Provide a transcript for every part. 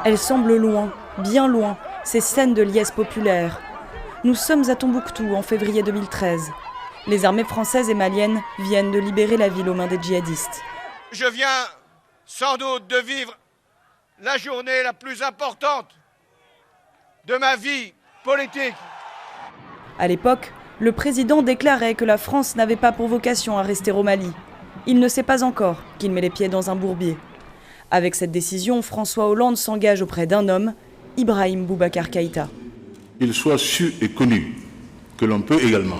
Elles semblent loin, bien loin, ces scènes de liesse populaire. Nous sommes à Tombouctou en février 2013. Les armées françaises et maliennes viennent de libérer la ville aux mains des djihadistes. Je viens sans doute de vivre la journée la plus importante de ma vie politique. À l'époque, le président déclarait que la France n'avait pas pour vocation à rester au Mali. Il ne sait pas encore qu'il met les pieds dans un bourbier. Avec cette décision, François Hollande s'engage auprès d'un homme, Ibrahim Boubacar Keïta. Il soit su et connu que l'on peut également,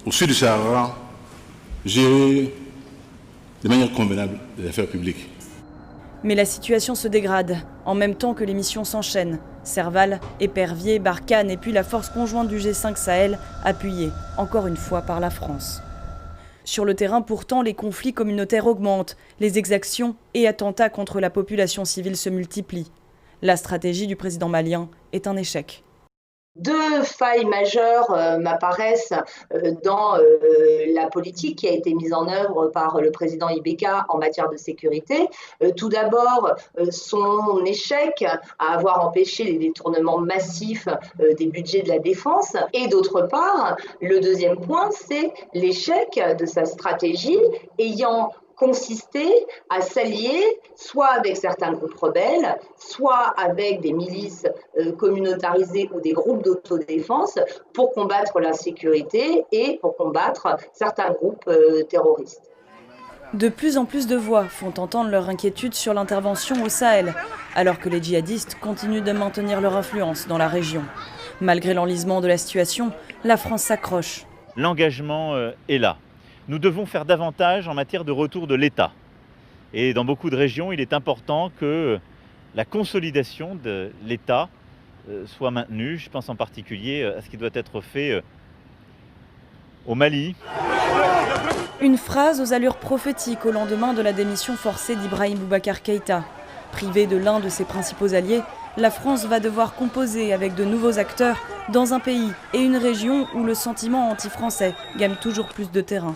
au sud du Sahara, gérer de manière convenable les affaires publiques. Mais la situation se dégrade, en même temps que les missions s'enchaînent. Serval, Épervier, Barkhane et puis la force conjointe du G5 Sahel, appuyée, encore une fois, par la France. Sur le terrain, pourtant, les conflits communautaires augmentent, les exactions et attentats contre la population civile se multiplient. La stratégie du président malien est un échec. Deux failles majeures m'apparaissent dans la politique qui a été mise en œuvre par le président Ibeka en matière de sécurité. Tout d'abord, son échec à avoir empêché les détournements massifs des budgets de la défense. Et d'autre part, le deuxième point, c'est l'échec de sa stratégie ayant consisté à s'allier soit avec certains groupes rebelles, soit avec des milices communautarisées ou des groupes d'autodéfense pour combattre l'insécurité et pour combattre certains groupes terroristes. De plus en plus de voix font entendre leur inquiétude sur l'intervention au Sahel, alors que les djihadistes continuent de maintenir leur influence dans la région. Malgré l'enlisement de la situation, la France s'accroche. L'engagement est là. Nous devons faire davantage en matière de retour de l'État. Et dans beaucoup de régions, il est important que la consolidation de l'État soit maintenue. Je pense en particulier à ce qui doit être fait au Mali. Une phrase aux allures prophétiques au lendemain de la démission forcée d'Ibrahim Boubacar Keïta. Privée de l'un de ses principaux alliés, la France va devoir composer avec de nouveaux acteurs dans un pays et une région où le sentiment anti-français gagne toujours plus de terrain.